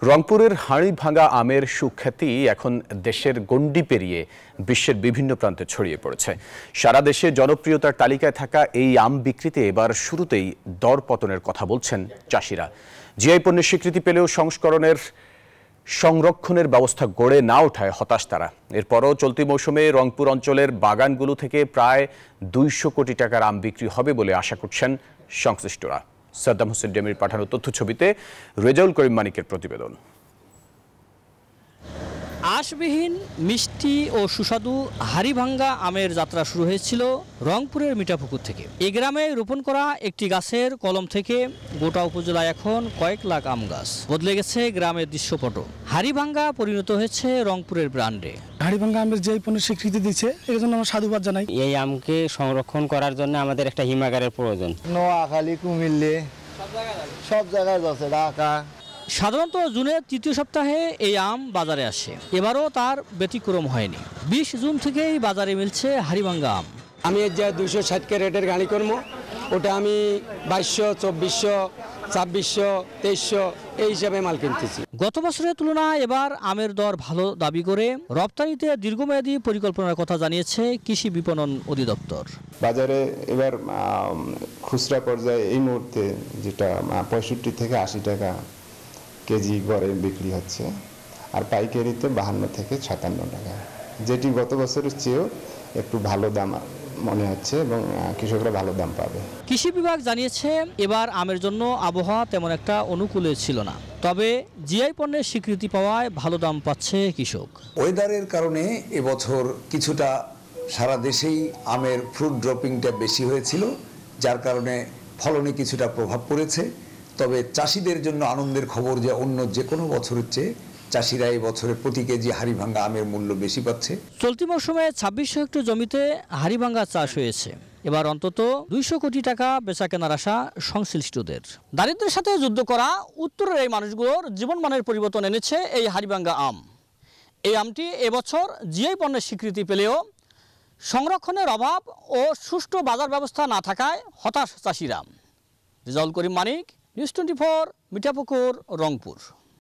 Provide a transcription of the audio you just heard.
রংপুরের হাড়িভাঙা আমের সুখ্যাতি এখন দেশের গণ্ডি পেরিয়ে বিশ্বের বিভিন্ন প্রান্তে ছড়িয়ে পড়েছে। সারা দেশে জনপ্রিয়তার তালিকায় থাকা এই আম বিক্রিতে এবার শুরুতেই দর পতনের কথা বলছেন চাষিরা। জিআই পণ্যের স্বীকৃতি পেলেও সংরক্ষণের ব্যবস্থা গড়ে না ওঠায় হতাশ তারা। এরপরও চলতি মৌসুমে রংপুর অঞ্চলের বাগানগুলো থেকে প্রায় 200 কোটি টাকার আম বিক্রি হবে বলে আশা করছেন সংশ্লিষ্টরা। সাদ্দাম হোসেন ডেমির পাঠানো তথ্যছবিতে রেজাউল করিম মানিকের প্রতিবেদন। আঁশবিহীন মিষ্টি ও সুস্বাদু হাড়িভাঙ্গা আমের যাত্রা শুরু হয়েছিল রংপুরের মিঠাপুকুর থেকে। এই গ্রামে রোপণ করা একটি গাছের কলম থেকে গোটা উপজেলায় এখন কয়েক লাখ আম গাছ। বদলে গেছে গ্রামের দৃশ্যপট। হাড়িভাঙ্গা পরিণত হয়েছে রংপুরের ব্র্যান্ডে। হাড়িভাঙ্গা আমের যে পণ্যের স্বীকৃতি দিচ্ছে এর জন্য আমরা সাধুবাদ জানাই। এই আমকে সংরক্ষণ করার জন্য আমাদের একটা হিমাগারের প্রয়োজন। নোয়াখালী, কুমিল্লা সব জায়গায় যাচ্ছে, ঢাকা। সাধারণত জুনের তৃতীয় সপ্তাহে এই আম বাজারে আসে, এবারও তার ব্যতিক্রম হয়নি। 20 জুন থেকেই বাজারে মিলছে হাড়িভাঙ্গা আম। আমি যে 260 ক্যারেটের গাড়ি করবো ওটা আমি 2200, 2400, 2600, 2300 এই হিসাবে মাল কিনতেছি। গত বছরের তুলনায় এবার আমের দর ভালো দাবি করে রপ্তানিতে দীর্ঘমেয়াদী পরিকল্পনার কথা জানিয়েছে কৃষি বিপণন অধিদপ্তর। বাজারে এবার খুচরা পর্যায়ে এই মুহূর্তে যেটা 65 থেকে 80 টাকা কেজি গড়ে বিক্রি হচ্ছে, আর পাইকারিতে 52 থেকে 57 টাকা, যেটি গত বছরের চেয়েও একটু ভালো দাম মনে হচ্ছে এবং কৃষকরা ভালো দাম পাবে। কৃষি বিভাগ জানিয়েছে এবার আমের জন্য আবহাওয়া তেমন একটা অনুকূলে ছিল না, তবে জিআই পণ্যের স্বীকৃতি পাওয়ায় ভালো দাম পাচ্ছে কৃষক। ওয়েদারের কারণে এবছর কিছুটা সারা দেশেই আমের ফ্রুট ড্রপিংটা বেশি হয়েছিল, যার কারণে ফলনে কিছুটা প্রভাব পড়েছে। তবে চাষিদের জন্য আনন্দের খবর যে অন্য যে কোনো বছরের চেয়ে চাষিরা এই বছরে প্রতি কেজি হাড়িভাঙ্গা আমের মূল্য বেশি পাচ্ছে। চলতি মৌসুমে 2600 হেক্টর জমিতে হাড়িভাঙ্গা চাষ হয়েছে। এবার অন্তত 200 কোটি টাকা বেচা কেনার আশা সংশ্লিষ্টদের। দারিদ্র্যের সাথে যুদ্ধ করা উত্তরের এই মানুষগুলোর জীবনমানের পরিবর্তন এনেছে এই হাড়িভাঙ্গা আম। এই আমটি এবছর জিআই পণ্যের স্বীকৃতি পেলেও সংরক্ষণের অভাব ও সুষ্ঠু বাজার ব্যবস্থা না থাকায় হতাশ চাষিরা। রেজাউল করিম মানিক, নিউজ 24, মিঠাপুকুর, রংপুর।